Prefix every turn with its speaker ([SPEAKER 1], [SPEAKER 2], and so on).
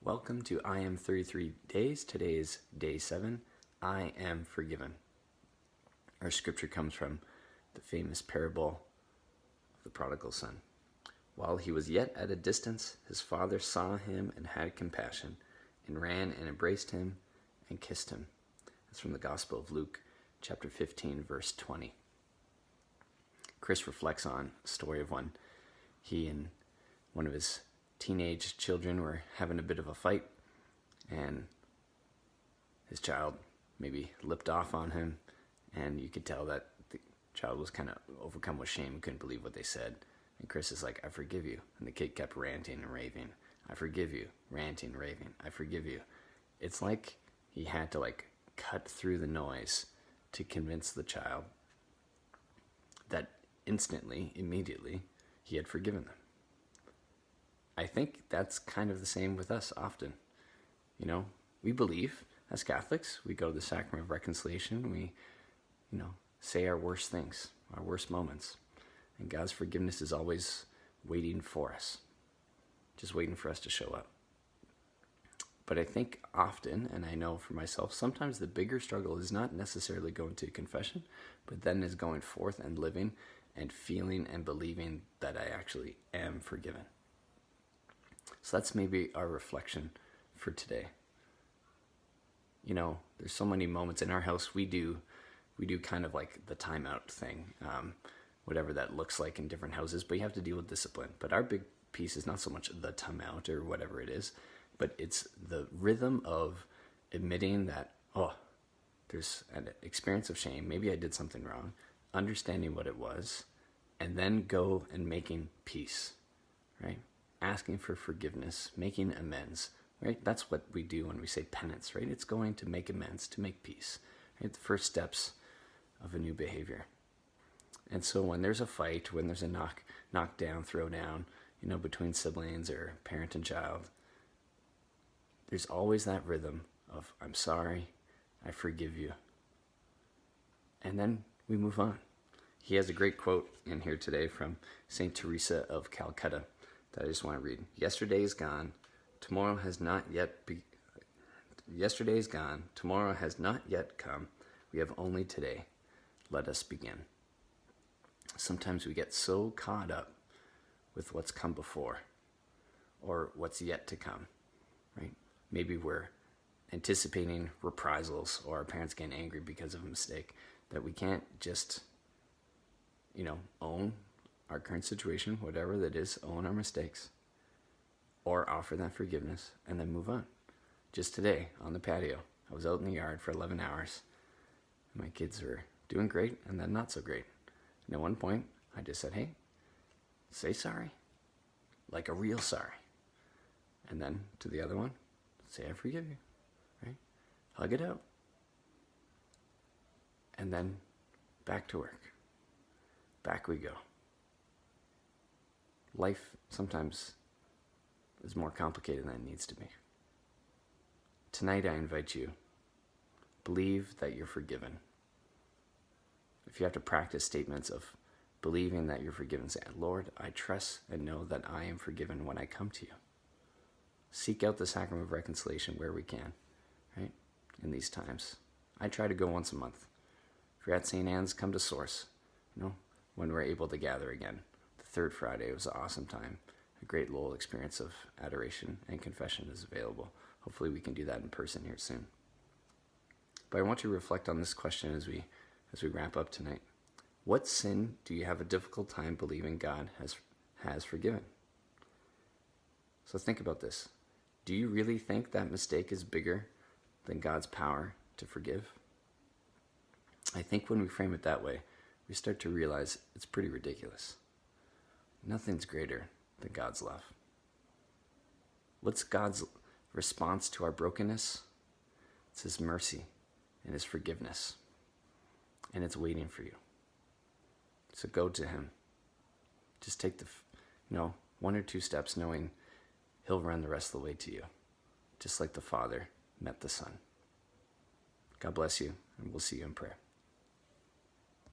[SPEAKER 1] Welcome to I Am 33 Days. Today is day 7. I am forgiven. Our scripture comes from the famous parable of the prodigal son. While he was yet at a distance, his father saw him and had compassion, and ran and embraced him and kissed him. That's from the Gospel of Luke, chapter 15, verse 20. Chris reflects on a story of when he and one of his teenage children were having a bit of a fight, and his child maybe lipped off on him, and you could tell that the child was kind of overcome with shame and couldn't believe what they said. And Chris is like, "I forgive you." And the kid kept ranting and raving. "I forgive you," ranting, raving, "I forgive you." It's like he had to cut through the noise to convince the child that immediately, he had forgiven them. I think that's kind of the same with us often. We believe as Catholics, we go to the sacrament of reconciliation, we, say our worst things, our worst moments. And God's forgiveness is always waiting for us, just waiting for us to show up. But I think often, and I know for myself, sometimes the bigger struggle is not necessarily going to confession, but then is going forth and living and feeling and believing that I actually am forgiven. So that's maybe our reflection for today. There's so many moments in our house. We do kind of like the timeout thing, whatever that looks like in different houses, but you have to deal with discipline. But our big piece is not so much the timeout or whatever it is, but it's the rhythm of admitting that, there's an experience of shame. Maybe I did something wrong, understanding what it was, and then go and making peace, right? Asking for forgiveness, making amends, right? That's what we do when we say penance, right? It's going to make amends, to make peace, right? The first steps of a new behavior. And so when there's a fight, when there's a knock down, throw down, between siblings or parent and child, there's always that rhythm of, I'm sorry, I forgive you. And then we move on. He has a great quote in here today from St. Teresa of Calcutta that I just want to read. Yesterday is gone, tomorrow has not yet Yesterday is gone, tomorrow has not yet come. We have only today. Let us begin. Sometimes we get so caught up with what's come before or what's yet to come, right? Maybe we're anticipating reprisals or our parents getting angry because of a mistake, that we can't just, own our current situation, whatever that is, own our mistakes, or offer that forgiveness and then move on. Just today on the patio, I was out in the yard for 11 hours. And my kids were doing great and then not so great. And at one point, I just said, "Hey, say sorry, like a real sorry." And then to the other one, say, "I forgive you," right? Hug it out. And then back to work. Back we go. Life sometimes is more complicated than it needs to be. Tonight I invite you, believe that you're forgiven. If you have to practice statements of believing that you're forgiven, say, "Lord, I trust and know that I am forgiven when I come to you." Seek out the sacrament of reconciliation where we can, right? In these times. I try to go once a month. If you're at St. Anne's, come to Source, when we're able to gather again. The third Friday was an awesome time. A great little experience of adoration and confession is available. Hopefully we can do that in person here soon. But I want you to reflect on this question as we wrap up tonight. What sin do you have a difficult time believing God has forgiven? So think about this. Do you really think that mistake is bigger than God's power to forgive? I think when we frame it that way, we start to realize it's pretty ridiculous. Nothing's greater than God's love. What's God's response to our brokenness? It's His mercy and His forgiveness. And it's waiting for you. So go to Him. Just take the, 1 or 2 steps knowing He'll run the rest of the way to you. Just like the Father met the Son. God bless you, and we'll see you in prayer.